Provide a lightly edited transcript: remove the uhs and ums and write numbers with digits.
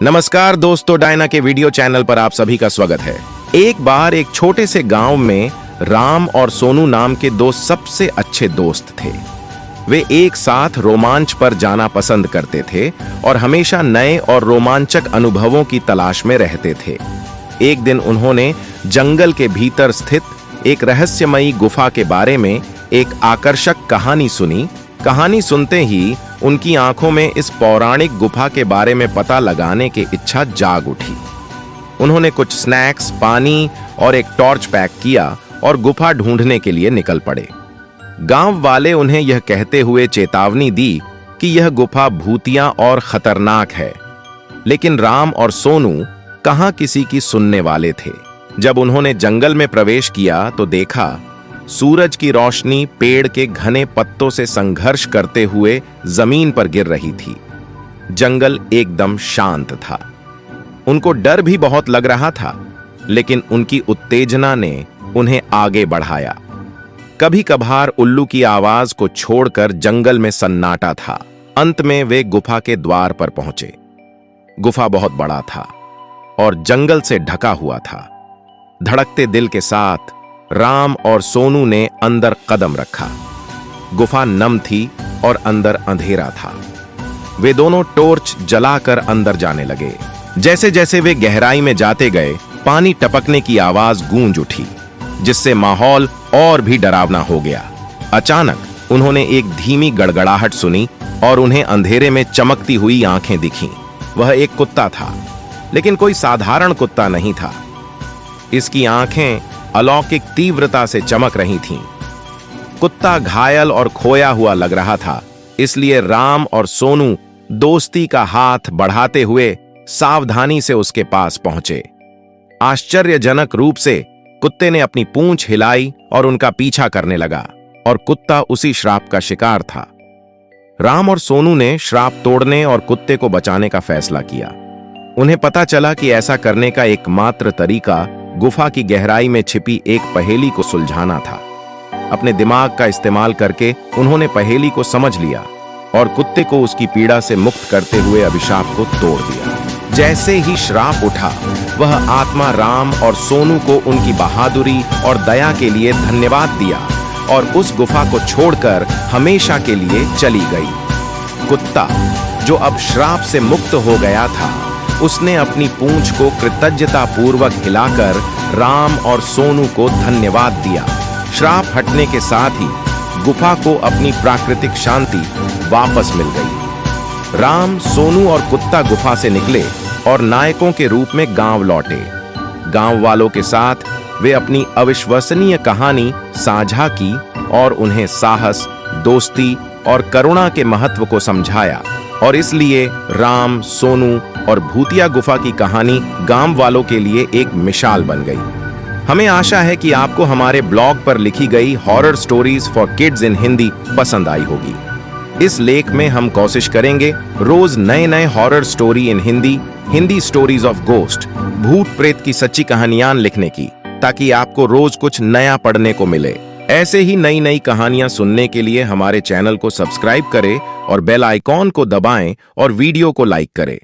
नमस्कार दोस्तों, डायना के वीडियो चैनल पर आप सभी का स्वागत है। एक बार एक छोटे से गांव में राम और सोनू नाम के दो सबसे अच्छे दोस्त थे। वे एक साथ रोमांच पर जाना पसंद करते थे और हमेशा नए और रोमांचक अनुभवों की तलाश में रहते थे। एक दिन उन्होंने जंगल के भीतर स्थित एक रहस्यमयी गुफा के बारे में एक आकर्षक कहानी सुनी। कहानी सुनते ही उनकी आंखों में इस पौराणिक गुफा के बारे में पता लगाने की इच्छा जाग उठी। उन्होंने कुछ स्नैक्स, पानी और एक टॉर्च पैक किया और गुफा ढूंढने के लिए निकल पड़े। गांव वाले उन्हें यह कहते हुए चेतावनी दी कि यह गुफा भूतिया और खतरनाक है, लेकिन राम और सोनू कहां किसी की सुनने वाले थे। जब उन्होंने जंगल में प्रवेश किया तो देखा सूरज की रोशनी पेड़ के घने पत्तों से संघर्ष करते हुए जमीन पर गिर रही थी। जंगल एकदम शांत था। उनको डर भी बहुत लग रहा था, लेकिन उनकी उत्तेजना ने उन्हें आगे बढ़ाया। कभी कभार उल्लू की आवाज को छोड़कर जंगल में सन्नाटा था। अंत में वे गुफा के द्वार पर पहुंचे। गुफा बहुत बड़ा था और जंगल से ढका हुआ था। धड़कते दिल के साथ राम और सोनू ने अंदर कदम रखा। गुफा नम थी और अंदर अंधेरा था। वे दोनों टॉर्च जलाकर अंदर जाने लगे। जैसे जैसे वे गहराई में जाते गए, पानी टपकने की आवाज गूंज उठी, जिससे माहौल और भी डरावना हो गया। अचानक उन्होंने एक धीमी गड़गड़ाहट सुनी और उन्हें अंधेरे में चमकती हुई आंखें दिखीं। वह एक कुत्ता था, लेकिन कोई साधारण कुत्ता नहीं था। इसकी आंखें अलौकिक तीव्रता से चमक रही थीं। कुत्ता घायल और खोया हुआ लग रहा था, इसलिए राम और सोनू दोस्ती का हाथ बढ़ाते हुए सावधानी से उसके पास पहुंचे। आश्चर्यजनक रूप से कुत्ते ने अपनी पूंछ हिलाई और उनका पीछा करने लगा, और कुत्ता उसी श्राप का शिकार था। राम और सोनू ने श्राप तोड़ने और कुत्ते को बचाने का फैसला किया। उन्हें पता चला कि ऐसा करने का एकमात्र तरीका गुफा की गहराई में छिपी एक पहेली को सुलझाना था। अपने दिमाग का इस्तेमाल करके उन्होंने पहेली को समझ लिया और कुत्ते को उसकी पीड़ा से मुक्त करते हुए अभिशाप को तोड़ दिया। जैसे ही श्राप उठा, वह आत्मा राम और सोनू को उनकी बहादुरी और दया के लिए धन्यवाद दिया और उस गुफा को छोड़कर हमेशा के लिए चली गई। कुत्ता, जो अब श्राप से मुक्त हो गया था, उसने अपनी पूंछ को कृतज्ञतापूर्वक हिलाकर राम और सोनू को धन्यवाद दिया। श्राप हटने के साथ ही गुफा को अपनी प्राकृतिक शांति वापस मिल गई। राम, सोनू और कुत्ता गुफा से निकले और नायकों के रूप में गांव लौटे। गांव वालों के साथ वे अपनी अविश्वसनीय कहानी साझा की और उन्हें साहस, दोस्ती और करुणा के महत्व को समझाया। और इसलिए राम, सोनू और भूतिया गुफा की कहानी गांव वालों के लिए एक मिसाल बन गई। हमें आशा है कि आपको हमारे ब्लॉग पर लिखी गई horror stories for kids in Hindi पसंद आई होगी। इस लेख में हम कोशिश करेंगे रोज नए नए horror story in Hindi stories of ghost, भूत प्रेत की सच्ची कहानियां लिखने की, ताकि आपको रोज कुछ नया पढ़ने को मिले। ऐसे ही नई नई कहानियां सुनने के लिए हमारे चैनल को सब्सक्राइब करें और बेल आइकॉन को दबाएं और वीडियो को लाइक करें।